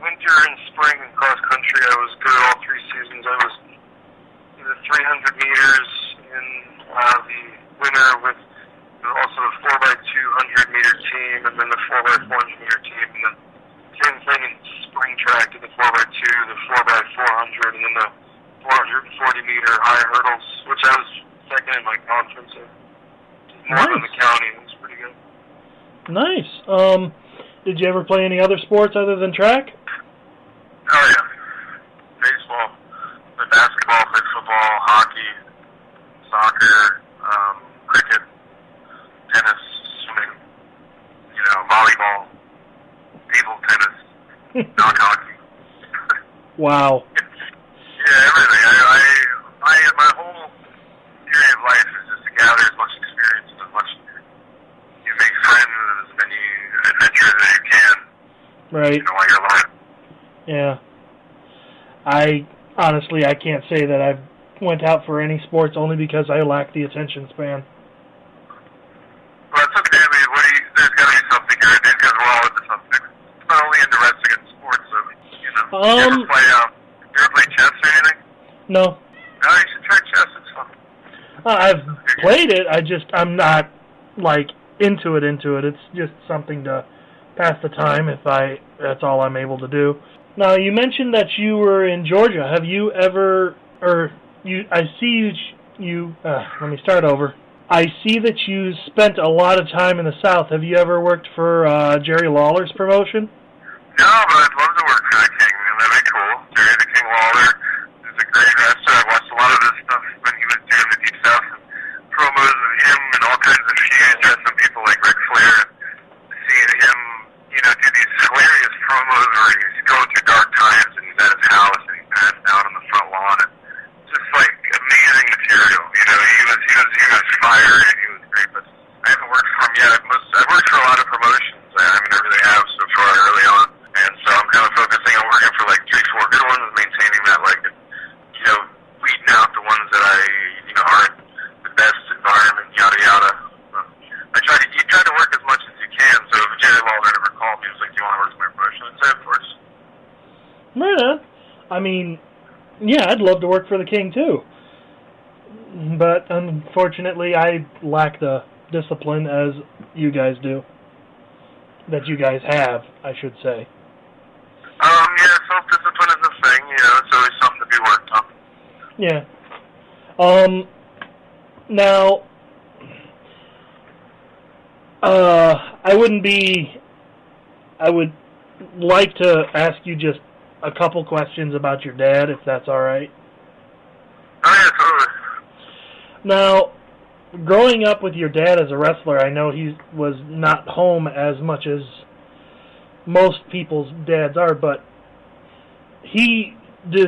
Winter and spring and cross country. I was good all 3 seasons. I was in the 300 meters in the winter with also the 4x200 meter team, and then the 4x400 meter team, and then same thing in spring track to the 4x2, the 4x400, and then the 440 meter high hurdles, which I was second in my conference. More than the county. It was pretty good. Nice. Did you ever play any other sports other than track? Oh yeah, baseball, played basketball, played football, hockey, soccer, cricket, tennis, swimming, volleyball, table tennis, dog hockey. Wow. Yeah, everything. My whole theory of life is just to gather as much experience and as much you make friends, as many adventures as you can. Right. While you're alive. Yeah. I can't say that I've went out for any sports only because I lack the attention span. Well, it's okay. I mean, there's got to be something here, because we're all into something. It's not only into wrestling and sports, so, You ever play chess or anything? No. No, you should try chess. It's fun. I've played it. I'm not, into it. It's just something to pass the time that's all I'm able to do. Now, you mentioned that you were in Georgia. Have you ever, I see let me start over. I see that you spent a lot of time in the South. Have you ever worked for Jerry Lawler's promotion? No, but I'd love to work for the King. That'd be cool. Jerry the King Lawler is a great wrestler. I watched a lot of his stuff when he was doing the Deep South and promos of him and all kinds of feuds, wrestling people like Ric Flair. Seeing him, do these hilarious promos where he's going through dark times and he's at his house and he's passed out on the front lawn. And just amazing material. He was fire and he was great. But I haven't worked for him yet. I've worked for a lot of promotions. I mean, I called me. He was like, "Do you want to work for my promotion?" I said, "Of course." Right on. I mean, yeah, I'd love to work for the King too. But unfortunately, I lack the discipline as you guys do. That you guys have, I should say. Yeah, self-discipline is a thing, it's always something to be worked on. Yeah. Now, I would like to ask you just a couple questions about your dad, if that's alright. Oh, yeah, totally. Now, growing up with your dad as a wrestler, I know he was not home as much as most people's dads are, but he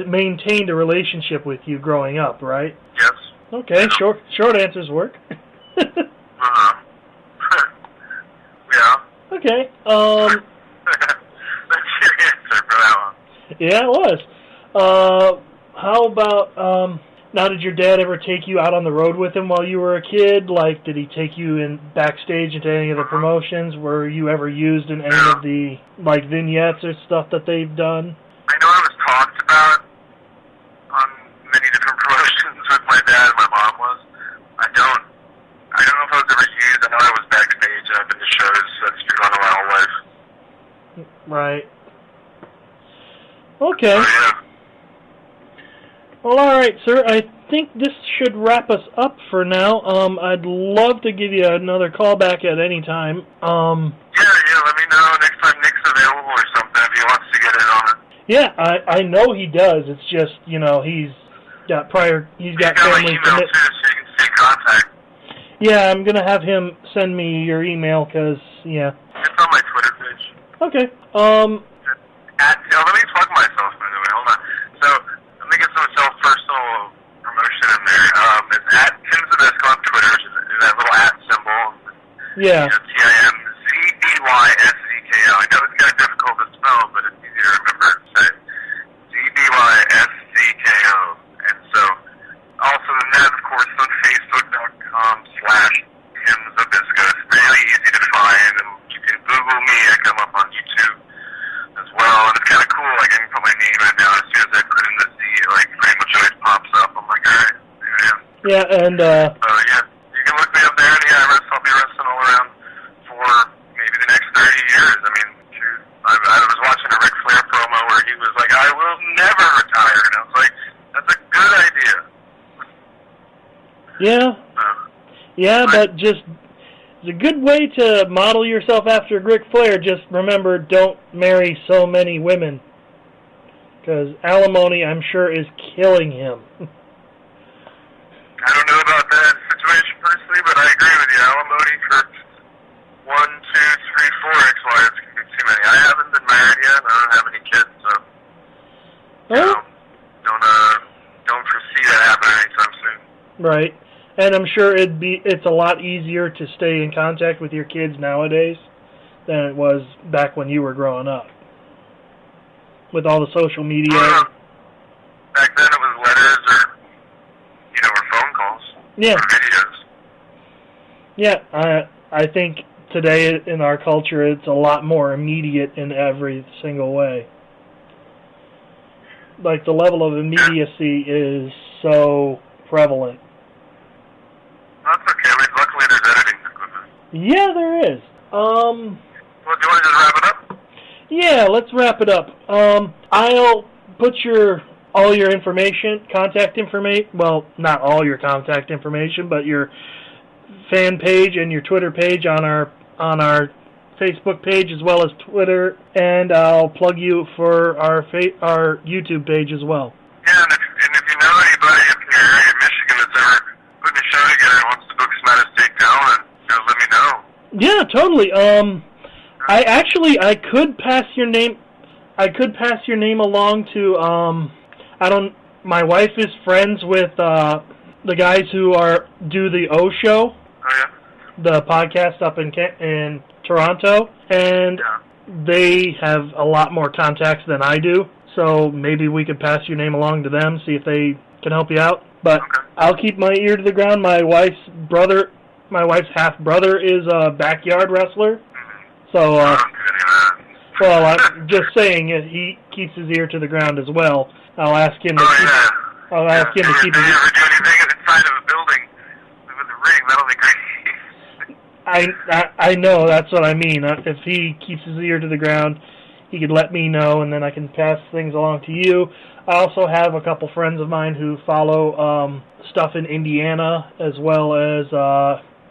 maintained a relationship with you growing up, right? Yes. Okay, short answers work. Uh-huh. Yeah. Okay, That's your answer for that one. yeah, it was. How about, now, did your dad ever take you out on the road with him while you were a kid? Like, did he take you in backstage into any of the promotions? Were you ever used in any of the, like, vignettes or stuff that they've done? I know I was talked about on many different promotions with my dad and my mom was. I don't know if I was ever used. I know I was backstage and I've been to shows. That's been on my whole life. Right. Okay. So, yeah. Well, all right, sir. I think this should wrap us up for now. I'd love to give you another call back at any time. Yeah, let me know next time Nick's available or something if he wants to get in on it. Yeah, I know he does. It's just, he's got family my email commit. too, so you can stay in contact. Yeah, I'm gonna have him send me your email, cause yeah. It's on my Twitter page. Okay. Let me plug myself, by the way. Hold on. So, let me get some self-personal promotion in there. It's at Tim Zbyszko on Twitter, which is that little @ symbol. Yeah. TIMZBYSZKO. I know it's kind of difficult to spell, but it's easy to remember and say. ZBYSZKO. And so, also the net, of course, on Facebook.com/Tim Zbyszko. It's really easy to find, and you can Google me. I come up on YouTube as well, and it's kind of cool. Like, I can put my name in now. As soon as I put in the Z, like, pretty much always pops up. I'm like, all right, there I am. Yeah, and Yeah, you can look me up there, and yeah, I'll be wrestling all around for maybe the next 30 years. I mean, shoot, I was watching a Ric Flair promo where he was like, I will never retire, and I was like, that's a good idea. yeah, but just it's a good way to model yourself after Ric Flair. Just remember, don't marry so many women, because alimony, I'm sure, is killing him. I don't know about that situation personally, but I agree with you. Alimony for 1, 2, 3, 4 ex-wives can be too many. I haven't been married yet, and I don't have any kids, so don't foresee that happening anytime soon. Right. And I'm sure it's a lot easier to stay in contact with your kids nowadays than it was back when you were growing up. With all the social media. Back then it was letters or phone calls. Yeah. Or videos. Yeah, I think today in our culture it's a lot more immediate in every single way. Like, the level of immediacy is so prevalent. That's okay. Luckily there's editing equipment. Yeah, there is. Well, do you want to just wrap it up? Yeah, let's wrap it up. I'll put all your information, contact information, well, not all your contact information, but your fan page and your Twitter page on our Facebook page as well as Twitter, and I'll plug you for our YouTube page as well. Yeah, and if you know anybody up in your area in Michigan that's ever putting a show together and wants to book some out-of-state talent, let me know. Yeah, totally. I could pass your name along to my wife is friends with the guys who do the O Show. Oh yeah. The podcast up in Toronto, and they have a lot more contacts than I do, so maybe we could pass your name along to them, see if they can help you out. But okay. I'll keep my ear to the ground. My wife's half-brother is a backyard wrestler, So, I don't do any of that. well, I'm just saying he keeps his ear to the ground as well. I'll ask him to Oh, keep. yeah. I'll ask him to keep If his. they ever do anything inside of a building with a ring, that'll be great. I know, that's what I mean. If he keeps his ear to the ground, he could let me know, and then I can pass things along to you. I also have a couple friends of mine who follow stuff in Indiana as well as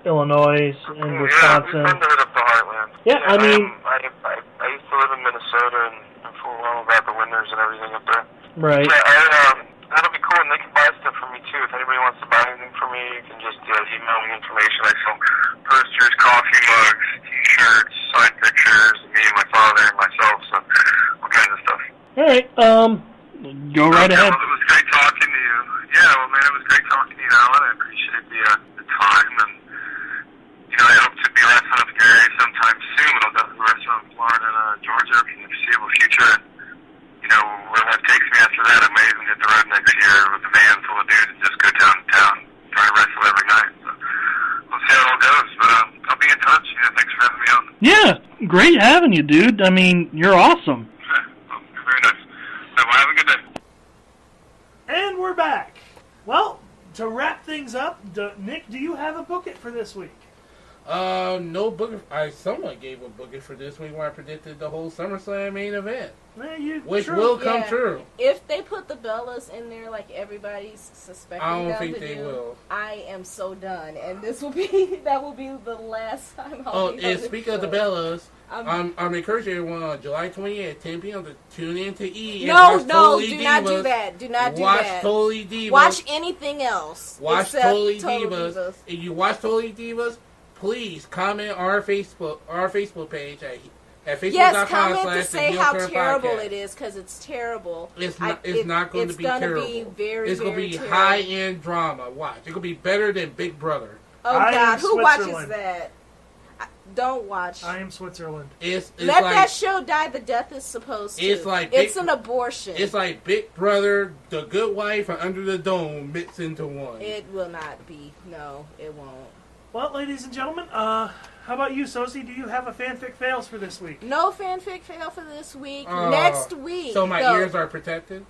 Illinois and Wisconsin. Yeah, we've been to hit up the heartland. Yeah, I mean... I used to live in Minnesota and full well about the winters and everything up there. Right. Yeah, that'll be cool, and they can buy stuff from me, too. If anybody wants to buy anything from me, you can just email me information. I sell posters, coffee mugs, T-shirts, signed pictures, me and my father and myself, so all kinds of stuff. All right, go right ahead. Well, it was great talking to you. Yeah, well, man, it was great talking to you, Alan. I appreciate the time, and, I hope to be wrestling up Gary sometime soon. I'll definitely wrestle in Florida and Georgia in the foreseeable future. Where life takes me after that, I may even hit the road next year with a van full of dudes and just go down to town, try to wrestle every night. So we'll see how it all goes, but I'll be in touch. Thanks for having me on. Yeah, great having you, dude. I mean, you're awesome. Well, very nice. So, well, have a good day. And we're back. Well, to wrap things up, Nick, do you have a book it for this week? No book. I somewhat gave a booking for this week when I predicted the whole SummerSlam main event, which will come true. If they put the Bellas in there like everybody's suspecting, I don't think they will. I am so done, and that will be the last time I'll be on and speaking of the Bellas, I'm encouraging everyone on July 28th at 10 p.m. to tune in to E! No, and watch Totally do Divas. not do that. Do not do watch that. Totally Divas. Watch anything else. Watch except Totally Total Divas. If you watch Totally Divas, please comment on our Facebook page at facebook.com/the Yes, comment to say Heel how Turn terrible Podcast. it is, because it's terrible. It's not going to be terrible. It's going to be very, It's going to be terrible. high-end drama. Watch. It's going to be better than Big Brother. Oh, I God. am Who watches Switzerland. that? Don't watch. I am Switzerland. It's Let like, that show die the death it's supposed to. It's an abortion. It's like Big Brother, The Good Wife, and Under the Dome mixed into one. It will not be. No, it won't. Well, ladies and gentlemen, how about you, Sosie? Do you have a fanfic fails for this week? No fanfic fail for this week. Next week. So my ears are protected?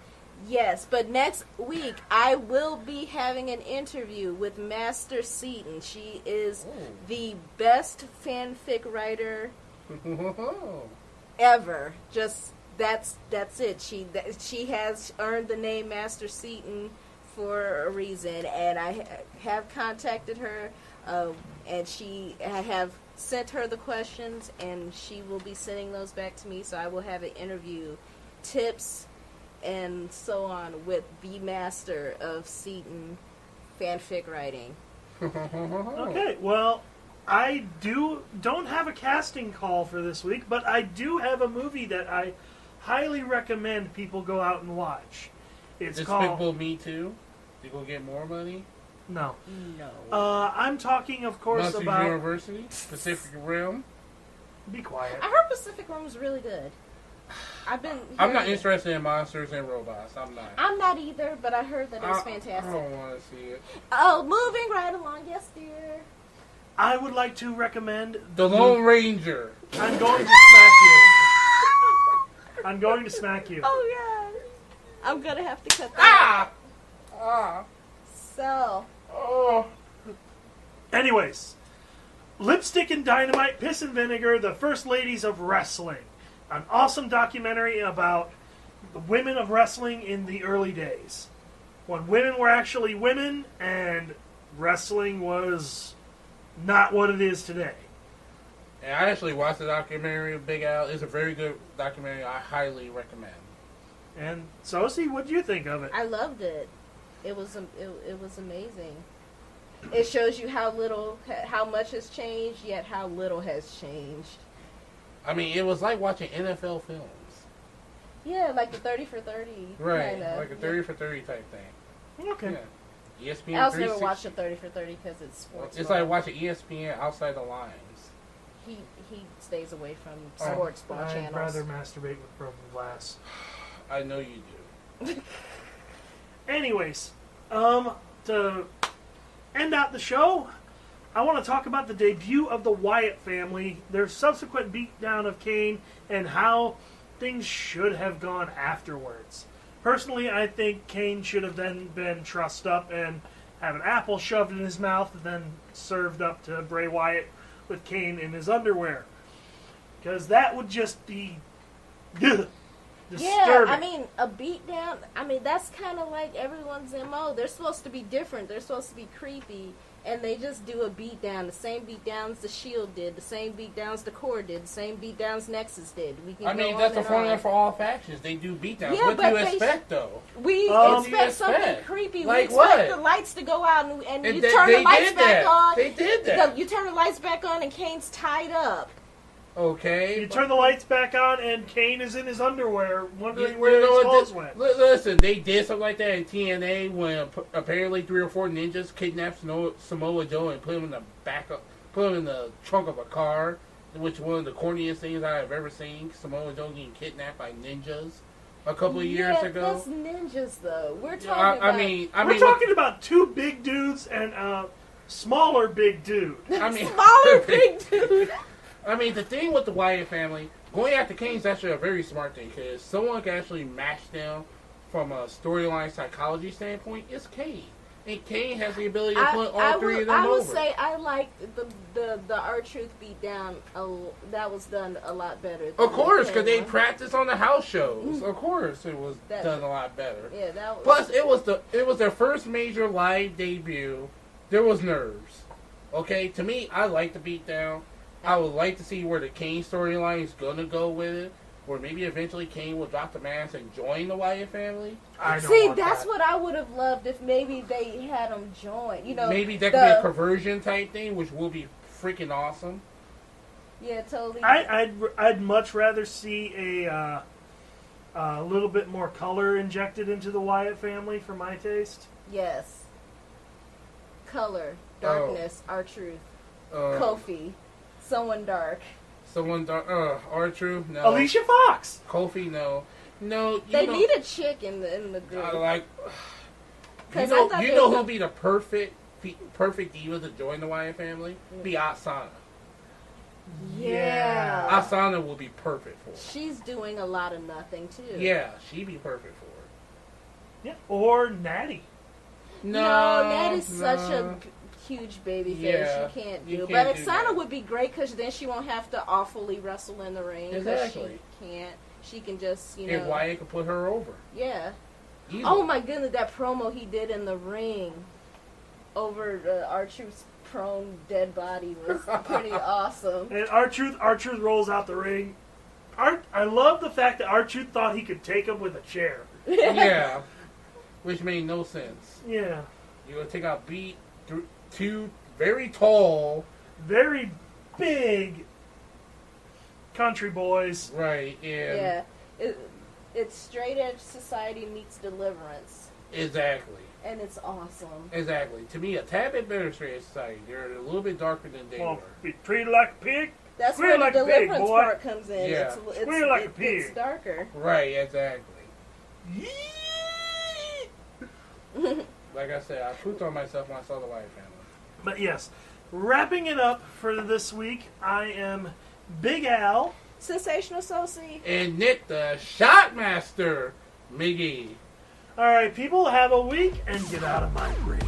Yes, but next week I will be having an interview with Master Seaton. She is the best fanfic writer ever. Just that's it. She has earned the name Master Seaton for a reason, and I have contacted her, and I have sent her the questions, and she will be sending those back to me. So I will have an interview, tips, and so on with the master of Seaton fanfic writing. Okay, well, I don't have a casting call for this week, but I do have a movie that I highly recommend people go out and watch. It's Despicable called Me Too? You gonna get more money? No. I'm talking, of course, Monsters about University, Pacific Rim. Be quiet. I heard Pacific Rim was really good. I'm not interested in monsters and robots. I'm not either, but I heard that it was fantastic. I don't want to see it. Oh, moving right along, yes, dear. I would like to recommend The Lone Ranger. I'm going to smack you. I'm going to smack you. Oh, yeah. I'm going to have to cut that out. So. Anyways, Lipstick and Dynamite, Piss and Vinegar, the First Ladies of Wrestling. An awesome documentary about the women of wrestling in the early days. When women were actually women and wrestling was not what it is today. And I actually watched the documentary of Big Al. It's a very good documentary. I highly recommend. And Sosie, what do you think of it? I loved it. It was amazing. It shows you how much has changed, yet how little has changed. I mean, it was like watching NFL films. Yeah, like the 30 for 30. Right, kinda. like a 30 for 30 type thing. Okay. Yeah. ESPN Alex 360. never watched a 30 for 30 because it's sports. It's like watching ESPN outside the lines. He stays away from sports ball I'd channels. rather masturbate with broken glass. I know you do. Anyways, to end out the show, I want to talk about the debut of the Wyatt family, their subsequent beatdown of Kane, and how things should have gone afterwards. Personally, I think Kane should have then been trussed up and have an apple shoved in his mouth and then served up to Bray Wyatt with Kane in his underwear. Because that would just be disturbing. Yeah, I mean, a beatdown, that's kind of like everyone's MO. They're supposed to be different. They're supposed to be creepy. And they just do a beatdown. The same beatdowns the Shield did. The same beatdowns the Core did. The same beatdowns Nexus did. That's the formula for all factions. They do beatdowns. Yeah, what do you expect, though? We expect something creepy. Like we expect what? the lights to go out and you they, turn they the lights did back that. on. They did that. You turn the lights back on and Kane's tied up. Okay. You turn the lights back on and Kane is in his underwear wondering where his clothes went. Listen, they did something like that in TNA when apparently 3 or 4 ninjas kidnapped Samoa Joe and put him in the trunk of a car, which was one of the corniest things I have ever seen. Samoa Joe getting kidnapped by ninjas a couple of years ago. That's ninjas, though. We're talking we're talking about 2 big dudes and a smaller big dude. Smaller big dude. The thing with the Wyatt family, going after Kane is actually a very smart thing, because someone can actually match them from a storyline psychology standpoint. It's Kane. And Kane has the ability to put all 3 of them over. I would say I like the R-Truth beatdown. That was done a lot better. Of course, because they practiced on the house shows. Of course, it was done a lot better. Yeah, that was. Plus, it was their first major live debut. There was nerves. Okay, to me, I like the beatdown. I would like to see where the Kane storyline is going to go with it. Or maybe eventually Kane will drop the mask and join the Wyatt family. That's what I would have loved if maybe they had him join. Maybe that could be a perversion type thing, which will be freaking awesome. Yeah, totally. I'd much rather see a little bit more color injected into the Wyatt family for my taste. Yes. Color, darkness, R-Truth, Kofi. Someone dark. R-Truth, no. Alicia Fox. Kofi, no. No, they need a chick in the group. You know who'll be the perfect diva to join the Wyatt family? Be Asana. Yeah. Asana will be perfect for it. She's doing a lot of nothing too. Yeah, she'd be perfect for it. Yeah, or Natty. No, Natty's such a huge baby face. Yeah, she can't do. But Oksana would be great because then she won't have to awfully wrestle in the ring. Exactly. She can't. She can just, And Wyatt could put her over. Yeah. Easily. Oh my goodness, that promo he did in the ring over R-Truth's prone dead body was pretty awesome. And R-Truth rolls out the ring. I love the fact that R-Truth thought he could take him with a chair. Yeah. Which made no sense. Yeah. You're going to take out two very tall, very big country boys. Right, yeah. It's straight edge society meets Deliverance. Exactly. And it's awesome. Exactly. To me, a tad bit better straight edge society. They're a little bit darker than they were. Be treated like a pig. That's where like the Deliverance part comes in. Yeah. Squeal like a pig. It's darker. Right, exactly. Like I said, I pooped on myself when I saw the Wyatt family. But yes, wrapping it up for this week, I am Big Al. Sensational Soci. And Nick, the Shotmaster Miggy. All right, people, have a week and get out of my ring.